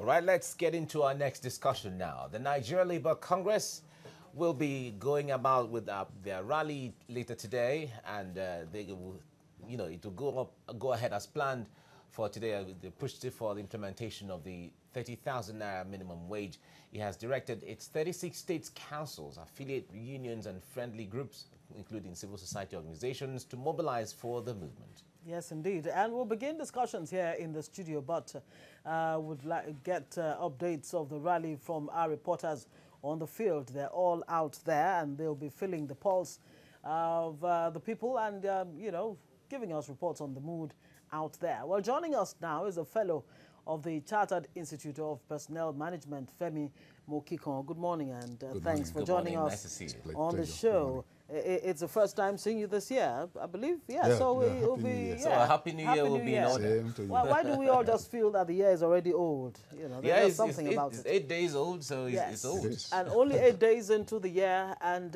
All right, let's get into our next discussion now. The Nigeria Labour Congress will be going about with their rally later today, and they will, it will go ahead as planned for today. They pushed it for the implementation of the 30,000 naira minimum wage. It has directed its 36 states councils, affiliate unions, and friendly groups, including civil society organizations, to mobilize for the movement. Yes, indeed. And we'll begin discussions here in the studio, but would like to get updates of the rally from our reporters on the field. They're all out there, and they'll be feeling the pulse of the people and, giving us reports on the mood out there. Well, joining us now is a fellow of the Chartered Institute of Personnel Management, Femi Mokikon. Good morning, and thanks for joining us nice to see you. on the show. It's the first time seeing you this year, I believe. So it'll be So a happy New Year will be in order. Why do we all just feel that the year is already old? There's something about it. It's 8 days old, so it's old. And only 8 days into the year, and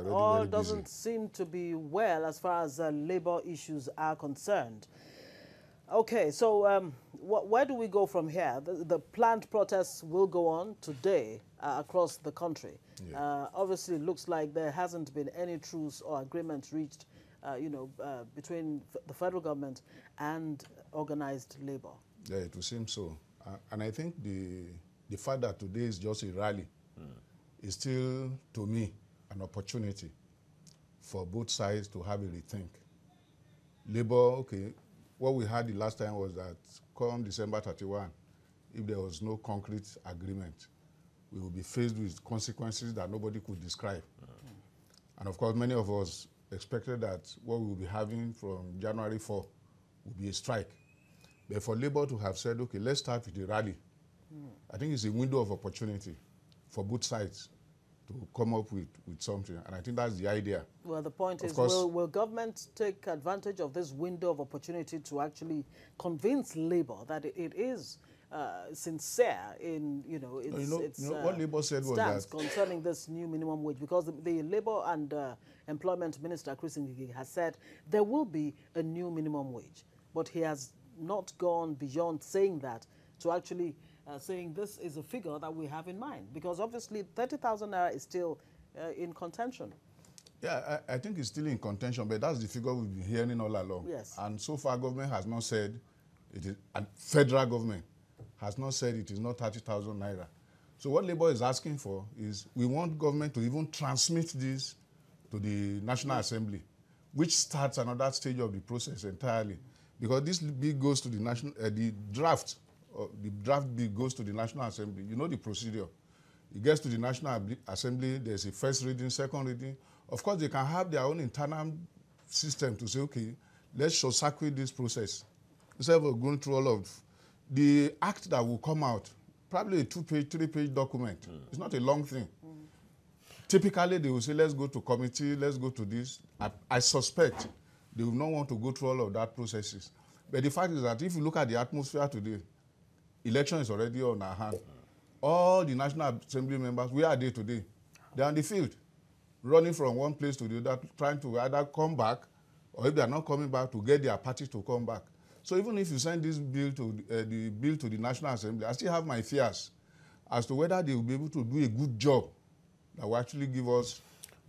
all doesn't seem to be well as far as labor issues are concerned. Okay, so where do we go from here? The planned protests will go on today across the country. Yeah. Obviously, it looks like there hasn't been any truce or agreement reached, between the federal government and organized labor. Yeah, it would seem so. And I think the fact that today is just a rally is still, to me, an opportunity for both sides to have a rethink. Labor, okay. What we had the last time was that come December 31, if there was no concrete agreement, we will be faced with consequences that nobody could describe. And of course, many of us expected that what we will be having from January 4 will be a strike. But for Labour to have said, okay, let's start with the rally, I think it's a window of opportunity for both sides to come up with something, and I think that's the idea. Well, the point is, will government take advantage of this window of opportunity to actually convince Labour that it is sincere in, what Labour said was that concerning this new minimum wage? Because the Labour and Employment Minister, Chris Ngige, has said there will be a new minimum wage, but he has not gone beyond saying that to actually saying this is a figure that we have in mind, because obviously 30,000 naira is still in contention. Yeah, I think it's still in contention, but that's the figure we've been hearing all along. Yes. And so far, government has not said it is, and federal government has not said it is not 30,000 naira. So what Labour is asking for is we want government to even transmit this to the National Assembly, which starts another stage of the process entirely, because this bill goes to the the draft bill goes to the National Assembly. You know the procedure. It gets to the National Assembly, there's a first reading, second reading. Of course, they can have their own internal system to say, okay, let's short-circuit this process. Instead of going through all of the act that will come out, probably a 2-page, 3-page document. It's not a long thing. Typically, they will say, let's go to committee, let's go to this. I suspect they will not want to go through all of that processes. But the fact is that if you look at the atmosphere today, election is already on our hand. All the National Assembly members, where are they today? They're on the field, running from one place to the other, trying to either come back, or if they're not coming back, to get their party to come back. So even if you send this bill to the National Assembly, I still have my fears as to whether they will be able to do a good job that will actually give us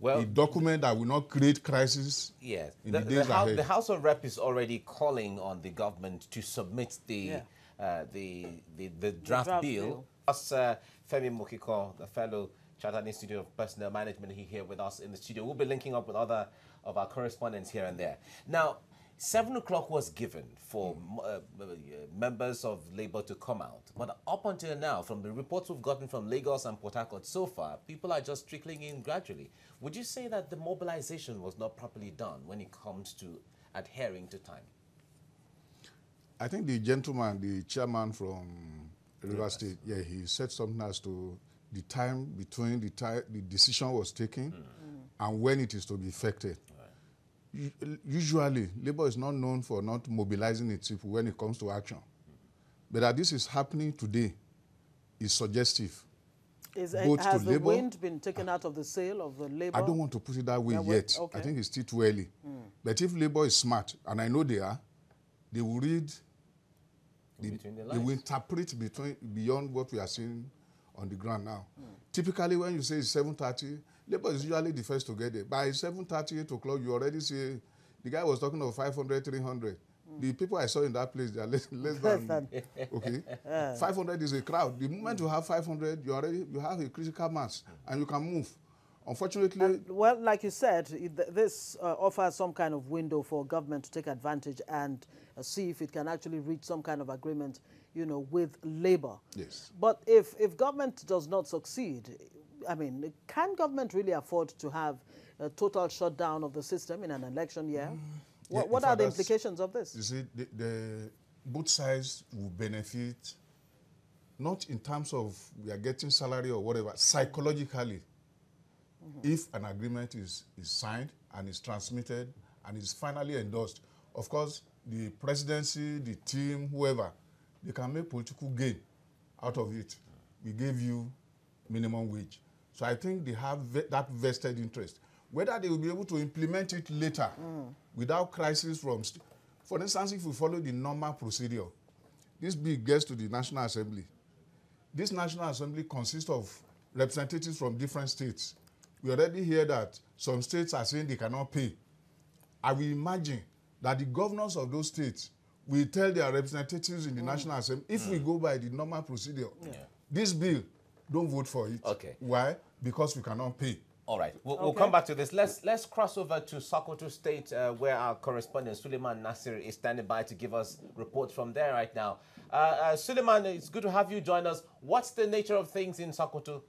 a document that will not create crisis in the days ahead. The House of Rep is already calling on the government to submit the draft bill. Us, Femi Mokiko, the fellow Chartered Institute of Personnel Management, here with us in the studio. We'll be linking up with other of our correspondents here and there. Now, 7 o'clock was given for members of Labour to come out. But up until now, from the reports we've gotten from Lagos and Port Harcourt so far, people are just trickling in gradually. Would you say that the mobilization was not properly done when it comes to adhering to time? I think the gentleman, the chairman from River State, he said something as to the time between the decision was taken and when it is to be effected. Usually, Labour is not known for not mobilizing its people when it comes to action. But that this is happening today is suggestive. Has the wind been taken out of the sail of the Labour? I don't want to put it that way yet. Okay. I think it's still too early. But if Labour is smart, and I know they are, they will read Between the they lines. will interpret beyond what we are seeing on the ground now. Typically, when you say it's 7:30, labor is usually the first to get there. By 7:30, 8 o'clock, you already see the guy was talking of 500, 300. The people I saw in that place, they are less than okay. 500 is a crowd. The moment you have 500, you have a critical mass, and you can move. Unfortunately, And, well, like you said, this offers some kind of window for government to take advantage and see if it can actually reach some kind of agreement, you know, with labor. yes. But if government does not succeed, I mean, can government really afford to have a total shutdown of the system in an election year? What are the implications of this? You see, both sides will benefit, not in terms of we are getting salary or whatever, psychologically. If an agreement is signed and is transmitted and is finally endorsed, of course, the presidency, the team, whoever, they can make political gain out of it. We gave you minimum wage. So I think they have that vested interest. Whether they will be able to implement it later without crisis from... For instance, if we follow the normal procedure, this bill gets to the National Assembly. This National Assembly consists of representatives from different states. We already hear that some states are saying they cannot pay. I will imagine that the governors of those states will tell their representatives in the National Assembly, if we go by the normal procedure, this bill, don't vote for it. Okay. Why? Because we cannot pay. All right, we'll come back to this. Let's cross over to Sokoto State, where our correspondent Suleiman Nasir is standing by to give us reports from there right now. Suleiman, it's good to have you join us. What's the nature of things in Sokoto?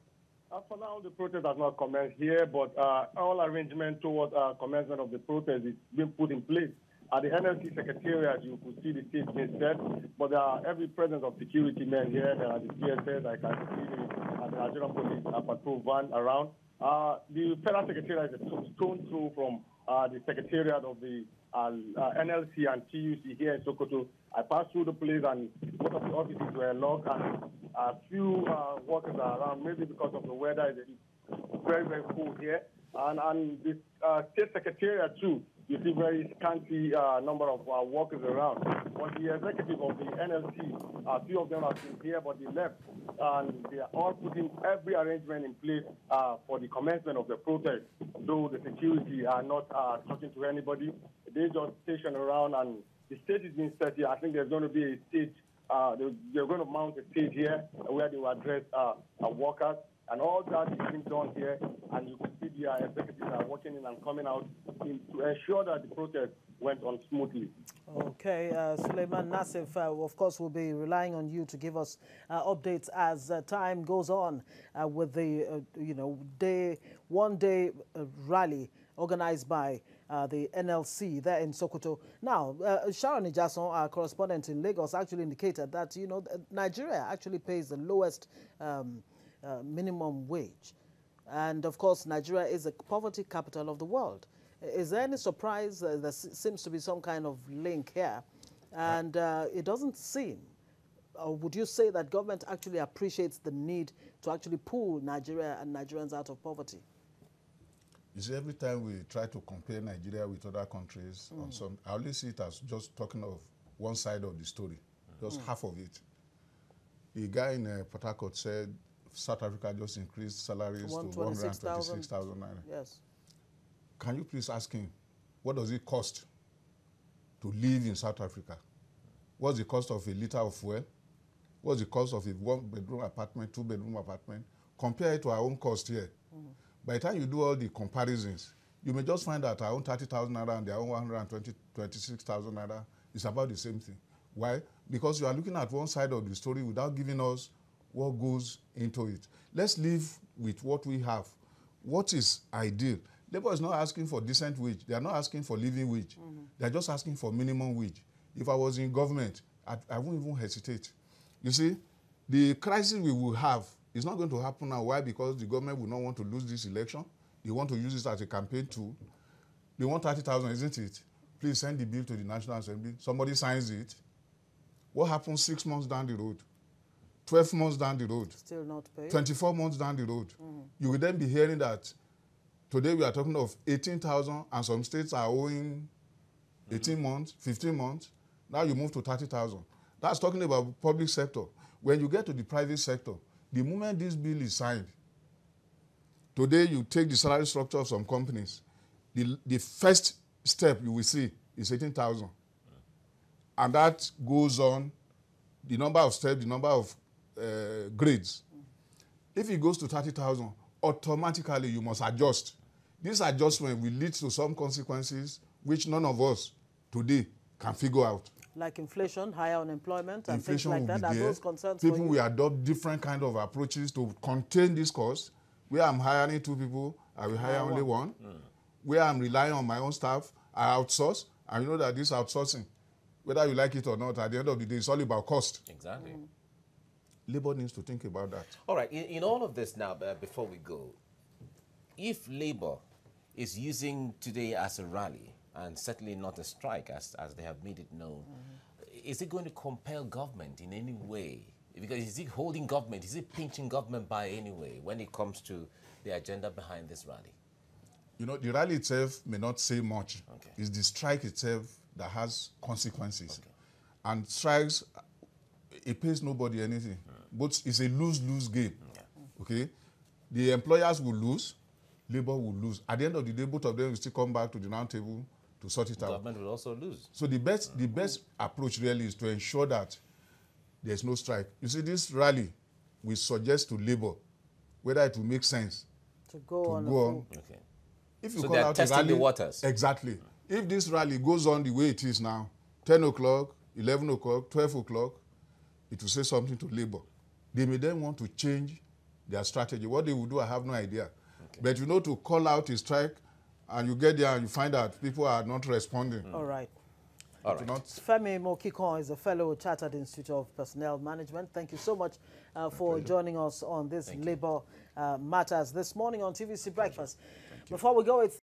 For now, the protest has not commenced here, but all arrangement towards commencement of the protest is being put in place. At the NLC Secretariat, you could see the stage being set, but there are every presence of security men here. There are the PSS, I can see the Nigerian police patrol van around. The Federal Secretariat is a stone throw from the Secretariat of the NLC and TUC here in Sokoto. I passed through the place and most of the offices were locked and a few workers are around, maybe because of the weather. It's very, very cold here. And the State Secretariat too, you see very scanty number of workers around. But the executive of the NLC, a few of them have been here, but they left. And they are all putting every arrangement in place for the commencement of the protest, though the security are not talking to anybody. They just station around, and the stage is being set here. I think there's going to be a stage. They're going to mount a stage here where they will address workers. And all that is being done here, and you can see the executives are working in and coming out to ensure that the protest went on smoothly. Okay, Suleiman Nassif, of course, we'll be relying on you to give us updates as time goes on with the, one-day rally organized by the NLC there in Sokoto. Now, Sharon Ijason, our correspondent in Lagos, actually indicated that, Nigeria actually pays the lowest minimum wage. And, of course, Nigeria is the poverty capital of the world. Is there any surprise? There seems to be some kind of link here. And it doesn't seem, or would you say that government actually appreciates the need to actually pull Nigeria and Nigerians out of poverty? You see, every time we try to compare Nigeria with other countries, I always see it as just talking of one side of the story, just half of it. The guy in Port Harcourt said South Africa just increased salaries to 126,000 naira. Yes. Can you please ask him, what does it cost to live in South Africa? What's the cost of a liter of fuel? What's the cost of a one-bedroom apartment, two-bedroom apartment? Compare it to our own cost here. By the time you do all the comparisons, you may just find that our own 30,000 naira and their own 126,000 naira is about the same thing. Why? Because you are looking at one side of the story without giving us what goes into it. Let's live with what we have. What is ideal? Labour is not asking for decent wage. They are not asking for living wage. They are just asking for minimum wage. If I was in government, I wouldn't even hesitate. You see, the crisis we will have is not going to happen now. Why? Because the government will not want to lose this election. They want to use it as a campaign tool. They want 30,000, isn't it? Please send the bill to the National Assembly. Somebody signs it. What happens 6 months down the road? 12 months down the road, still not paid. 24 months down the road. You will then be hearing that today we are talking of 18,000 and some states are owing 18 months, 15 months. Now you move to 30,000. That's talking about public sector. When you get to the private sector, the moment this bill is signed, today you take the salary structure of some companies, the first step you will see is 18,000. And that goes on, the number of steps, the number of grades. If it goes to 30,000, automatically you must adjust. This adjustment will lead to some consequences which none of us today can figure out. Like inflation, higher unemployment, and Inflation things like that. Are those concerns for you? People will adopt different kind of approaches to contain this cost. Where I'm hiring 2 people, I will hire only one. Where I'm relying on my own staff, I outsource. And you know that this outsourcing, whether you like it or not, at the end of the day, it's all about cost. Exactly. Labour needs to think about that. All right, in all of this now, before we go, if Labour is using today as a rally, and certainly not a strike as they have made it known, is it going to compel government in any way? Because is it holding government, is it pinching government by any way when it comes to the agenda behind this rally? You know, the rally itself may not say much. Okay. It's the strike itself that has consequences. Okay. And strikes, it pays nobody anything. But it's a lose-lose game. Okay? The employers will lose, Labour will lose. At the end of the day, both of them will still come back to the round table to sort it out. Government will also lose. So the best approach really is to ensure that there's no strike. You see, this rally, we suggest to Labour whether it will make sense to go on. Okay. If you So call they're out testing a rally, the waters. Exactly. If this rally goes on the way it is now, 10 o'clock, 11 o'clock, 12 o'clock, it will say something to Labour. They may then want to change their strategy. What they will do, I have no idea. Okay. But you know, to call out a strike, and you get there and you find out people are not responding. All right. All right. Femi Mokikon is a fellow at Chartered Institute of Personnel Management. Thank you so much for joining us on this Labour Matters this morning on TVC Breakfast. Before we go, it's